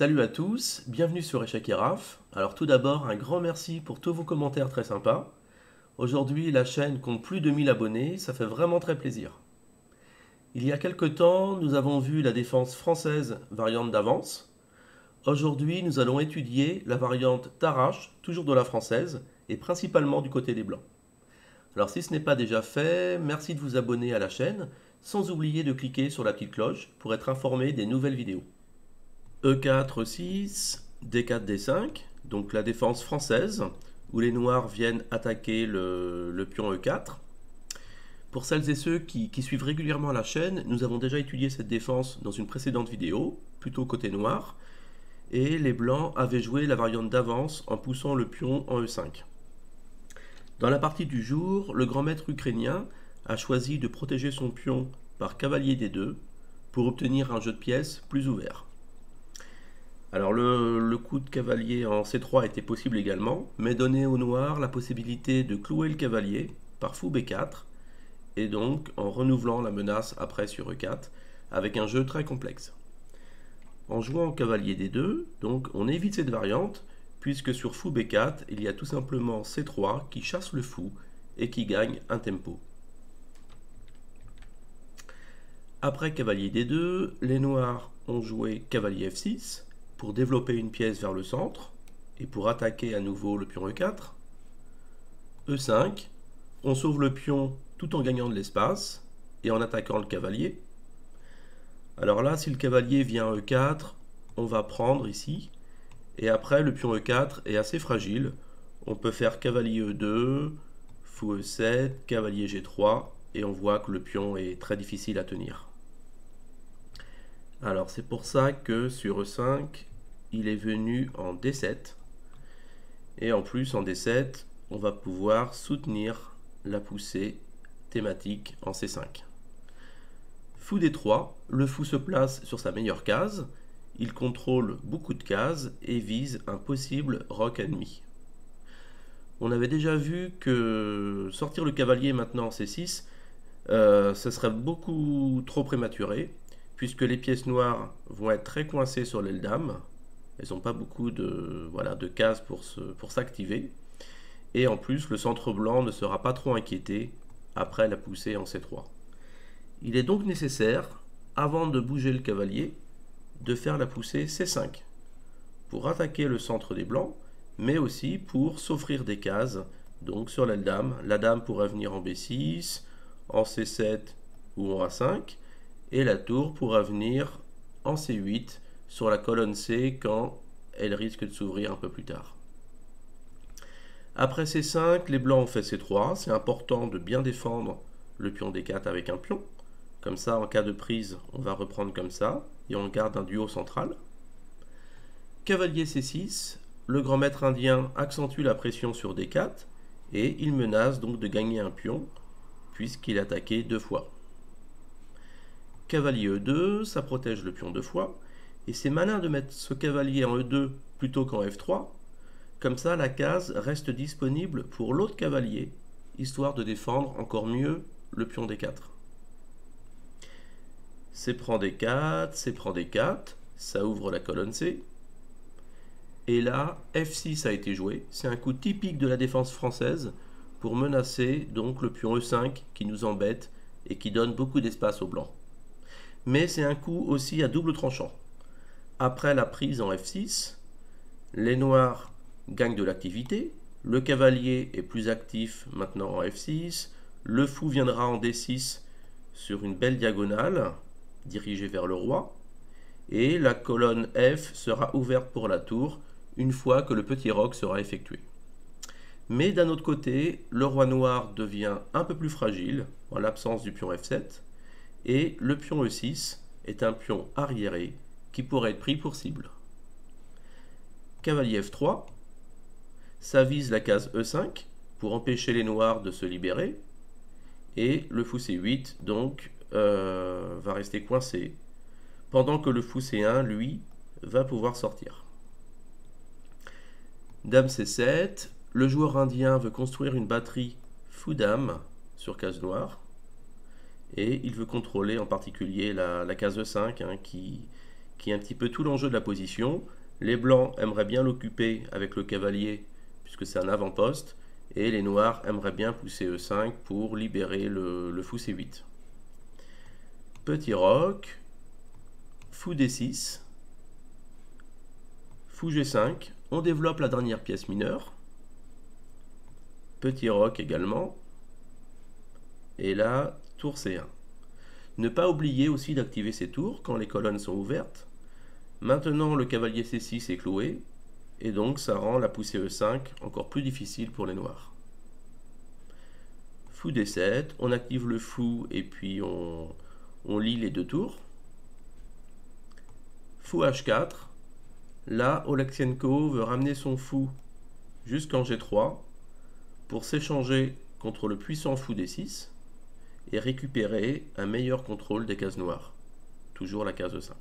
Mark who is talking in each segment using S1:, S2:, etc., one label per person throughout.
S1: Salut à tous, bienvenue sur Échec et Raf. Alors tout d'abord, un grand merci pour tous vos commentaires très sympas. Aujourd'hui, la chaîne compte plus de 1000 abonnés, ça fait vraiment très plaisir. Il y a quelque temps, nous avons vu la défense française variante d'avance. Aujourd'hui, nous allons étudier la variante Tarrache, toujours de la française, et principalement du côté des blancs. Alors si ce n'est pas déjà fait, merci de vous abonner à la chaîne, sans oublier de cliquer sur la petite cloche pour être informé des nouvelles vidéos. E4, E6, D4, D5, donc la défense française, où les noirs viennent attaquer le pion E4. Pour celles et ceux qui suivent régulièrement la chaîne, nous avons déjà étudié cette défense dans une précédente vidéo, plutôt côté noir, et les blancs avaient joué la variante d'avance en poussant le pion en E5. Dans la partie du jour, le grand maître ukrainien a choisi de protéger son pion par cavalier D2 pour obtenir un jeu de pièces plus ouvert. Alors le coup de cavalier en C3 était possible également, mais donnait au noir la possibilité de clouer le cavalier par fou B4, et donc en renouvelant la menace après sur E4, avec un jeu très complexe. En jouant cavalier D2, donc on évite cette variante, puisque sur fou B4, il y a tout simplement C3 qui chasse le fou et qui gagne un tempo. Après cavalier D2, les noirs ont joué cavalier F6, pour développer une pièce vers le centre et pour attaquer à nouveau le pion E4. E5, on sauve le pion tout en gagnant de l'espace et en attaquant le cavalier. Alors là, si le cavalier vient E4, on va prendre ici, et après le pion E4 est assez fragile. On peut faire cavalier E2, fou E7, cavalier G3, et on voit que le pion est très difficile à tenir. Alors c'est pour ça que sur E5, il est venu en D7. Et en plus, en D7, on va pouvoir soutenir la poussée thématique en C5. Fou D3, le fou se place sur sa meilleure case. Il contrôle beaucoup de cases et vise un possible roc ennemi. On avait déjà vu que sortir le cavalier maintenant en C6, ce serait beaucoup trop prématuré, puisque les pièces noires vont être très coincées sur l'aile dame. Elles n'ont pas beaucoup de cases pour s'activer. Et en plus, le centre blanc ne sera pas trop inquiété après la poussée en C3. Il est donc nécessaire, avant de bouger le cavalier, de faire la poussée C5 pour attaquer le centre des blancs, mais aussi pour s'offrir des cases. Donc sur l'aile dame, la dame pourrait venir en B6, en C7 ou en A5, et la tour pourra venir en C8 sur la colonne C quand elle risque de s'ouvrir un peu plus tard. Après C5, les blancs ont fait C3. C'est important de bien défendre le pion D4 avec un pion. Comme ça, en cas de prise, on va reprendre comme ça et on garde un duo central. Cavalier C6, le grand maître indien accentue la pression sur D4 et il menace donc de gagner un pion puisqu'il est attaqué deux fois. Cavalier E2, ça protège le pion deux fois. Et c'est malin de mettre ce cavalier en E2 plutôt qu'en F3. Comme ça, la case reste disponible pour l'autre cavalier, histoire de défendre encore mieux le pion D4. C prend D4, C prend D4, ça ouvre la colonne C. Et là, F6 a été joué. C'est un coup typique de la défense française pour menacer donc le pion E5 qui nous embête et qui donne beaucoup d'espace aux blancs. Mais c'est un coup aussi à double tranchant. Après la prise en F6, les noirs gagnent de l'activité, le cavalier est plus actif maintenant en F6, le fou viendra en D6 sur une belle diagonale dirigée vers le roi, et la colonne F sera ouverte pour la tour une fois que le petit roc sera effectué. Mais d'un autre côté, le roi noir devient un peu plus fragile en l'absence du pion F7, et le pion E6 est un pion arriéré qui pourrait être pris pour cible. Cavalier F3, ça vise la case E5 pour empêcher les noirs de se libérer, et le fou C8 donc va rester coincé, pendant que le fou C1 lui va pouvoir sortir. Dame C7, le joueur indien veut construire une batterie fou dame sur case noire, et il veut contrôler en particulier la case E5 qui qui est un petit peu tout l'enjeu de la position. Les blancs aimeraient bien l'occuper avec le cavalier, puisque c'est un avant-poste, et les noirs aimeraient bien pousser E5 pour libérer le fou C8. Petit roc, fou D6, fou G5, on développe la dernière pièce mineure, petit roc également, et là, tour C1. Ne pas oublier aussi d'activer ces tours quand les colonnes sont ouvertes. Maintenant, le cavalier C6 est cloué, et donc ça rend la poussée E5 encore plus difficile pour les noirs. Fou D7, on active le fou et puis on lit les deux tours. Fou H4, là Oleksienko veut ramener son fou jusqu'en G3 pour s'échanger contre le puissant fou D6 et récupérer un meilleur contrôle des cases noires. Toujours la case E5.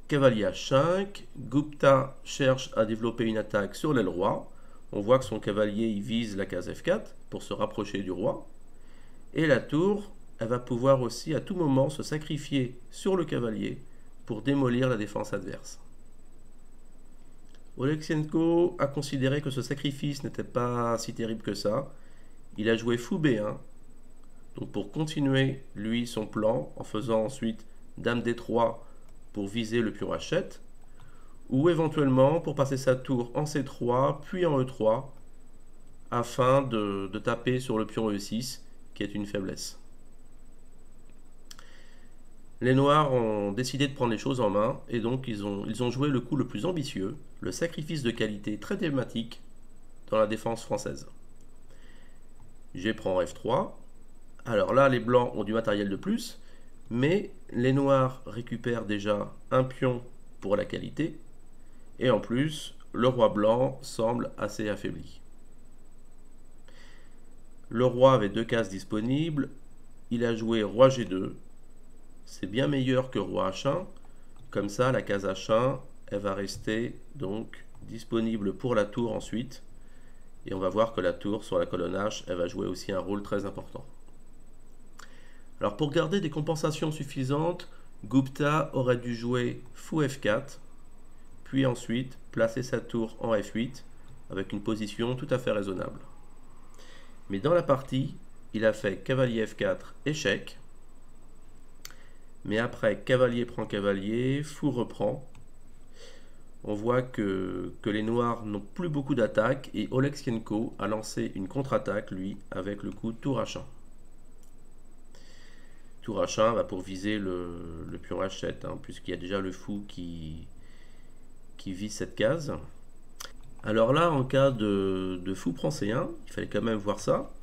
S1: Cavalier H5, Gupta cherche à développer une attaque sur l'aile roi. On voit que son cavalier il vise la case F4 pour se rapprocher du roi. Et la tour, elle va pouvoir aussi à tout moment se sacrifier sur le cavalier pour démolir la défense adverse. Oleksienko a considéré que ce sacrifice n'était pas si terrible que ça. Il a joué fou B1, donc pour continuer lui son plan en faisant ensuite dame D3 pour viser le pion H7, ou éventuellement pour passer sa tour en C3 puis en E3 afin de taper sur le pion E6 qui est une faiblesse. Les noirs ont décidé de prendre les choses en main et donc ils ont joué le coup le plus ambitieux, le sacrifice de qualité très thématique dans la défense française. G prend F3. Alors là, les blancs ont du matériel de plus, mais les noirs récupèrent déjà un pion pour la qualité, et en plus, le roi blanc semble assez affaibli. Le roi avait deux cases disponibles, il a joué roi G2, c'est bien meilleur que roi H1, comme ça la case H1, elle va rester donc disponible pour la tour ensuite, et on va voir que la tour sur la colonne H, elle va jouer aussi un rôle très important. Alors pour garder des compensations suffisantes, Gupta aurait dû jouer fou F4, puis ensuite placer sa tour en F8 avec une position tout à fait raisonnable. Mais dans la partie, il a fait cavalier F4, échec. Mais après, cavalier prend cavalier, fou reprend. On voit que les noirs n'ont plus beaucoup d'attaques et Oleksienko a lancé une contre-attaque, lui, avec le coup tour H1. Tour H1 va pour viser le pion H7, hein, puisqu'il y a déjà le fou qui vise cette case. Alors là, en cas de fou prend C1, il fallait quand même voir ça.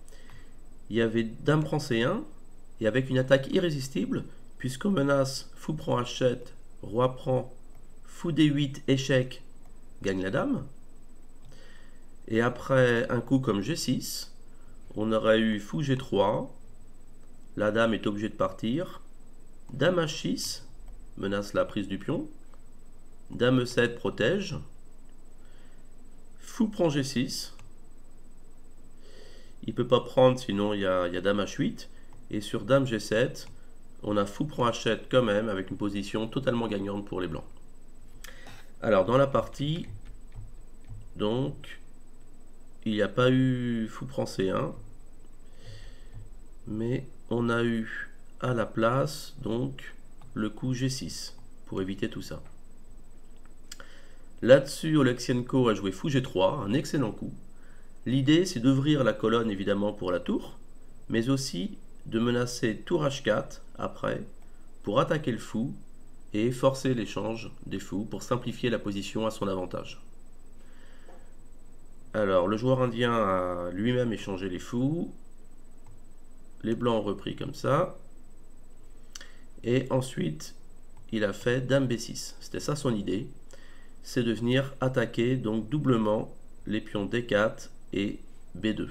S1: Il y avait dame prend C1, et avec une attaque irrésistible, puisqu'on menace fou prend H7, roi prend, fou D8, échec, gagne la dame. Et après un coup comme G6, on aurait eu fou G3, la dame est obligée de partir, dame H6, menace la prise du pion, dame E7 protège, fou prend G6, il ne peut pas prendre sinon il y a dame H8, et sur dame G7, on a fou prend H7 quand même avec une position totalement gagnante pour les blancs. Alors dans la partie, donc, il n'y a pas eu fou prend C1, mais on a eu à la place donc le coup G6 pour éviter tout ça. Là-dessus, Oleksienko a joué fou G3, un excellent coup. L'idée, c'est d'ouvrir la colonne évidemment pour la tour, mais aussi de menacer tour H4 après pour attaquer le fou et forcer l'échange des fous pour simplifier la position à son avantage. Alors, le joueur indien a lui-même échangé les fous. Les blancs ont repris comme ça. Et ensuite, il a fait dame B6. C'était ça son idée. C'est de venir attaquer donc doublement les pions D4 et B2.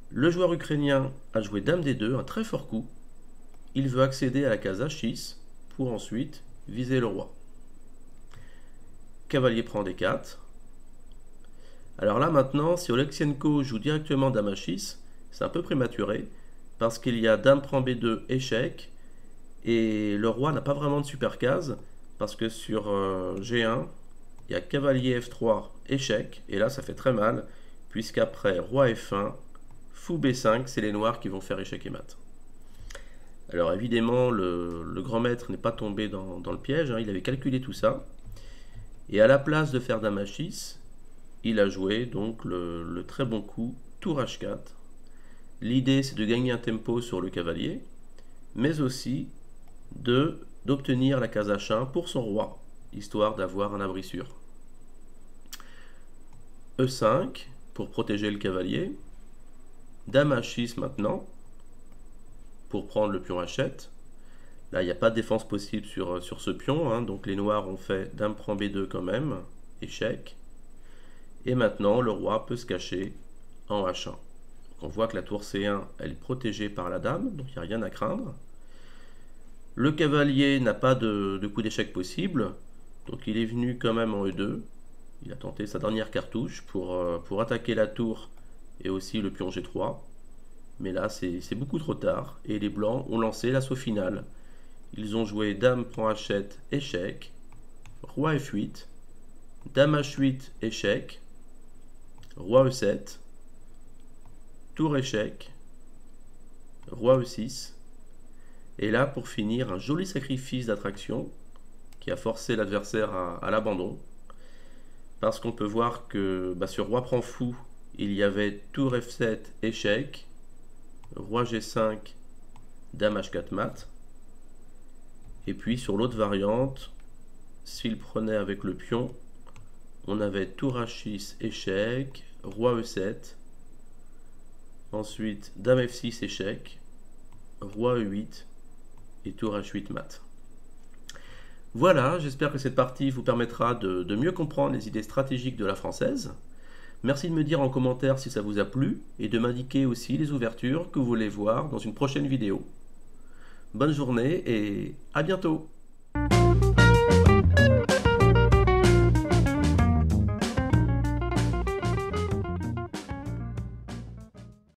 S1: Le joueur ukrainien a joué dame D2, un très fort coup. Il veut accéder à la case H6 pour ensuite viser le roi. Cavalier prend D4. Alors là maintenant, si Oleksienko joue directement dame H6, c'est un peu prématuré, parce qu'il y a dame prend B2, échec, Et le roi n'a pas vraiment de super case, parce que sur G1, il y a cavalier F3, échec, et là ça fait très mal, puisqu'après roi F1, fou B5, c'est les noirs qui vont faire échec et mat. Alors évidemment, le grand maître n'est pas tombé dans le piège, hein, il avait calculé tout ça, et à la place de faire dame H6, il a joué donc le très bon coup tour H4. L'idée c'est de gagner un tempo sur le cavalier, mais aussi d'obtenir la case H1 pour son roi, histoire d'avoir un abri sûr. E5 pour protéger le cavalier, dame H6 maintenant, pour prendre le pion H7. Là, il n'y a pas de défense possible sur ce pion, hein, donc les noirs ont fait dame prend B2 quand même, échec. Et maintenant, le roi peut se cacher en H1. Donc on voit que la tour C1, elle est protégée par la dame, donc il n'y a rien à craindre. Le cavalier n'a pas de coup d'échec possible, donc il est venu quand même en E2. Il a tenté sa dernière cartouche pour attaquer la tour et aussi le pion G3. Mais là, c'est beaucoup trop tard, et les blancs ont lancé l'assaut final. Ils ont joué dame prend H7, échec, roi F8, dame H8, échec, roi E7, tour échec, roi E6, et là pour finir un joli sacrifice d'attraction qui a forcé l'adversaire à l'abandon, parce qu'on peut voir que sur roi prend fou, il y avait tour F7, échec, roi G5, dame H4 mat, et puis sur l'autre variante, s'il prenait avec le pion, on avait tour H6, échec, roi E7, ensuite dame F6, échec, roi E8 et tour H8 mat. Voilà, j'espère que cette partie vous permettra de mieux comprendre les idées stratégiques de la française. Merci de me dire en commentaire si ça vous a plu et de m'indiquer aussi les ouvertures que vous voulez voir dans une prochaine vidéo. Bonne journée et à bientôt!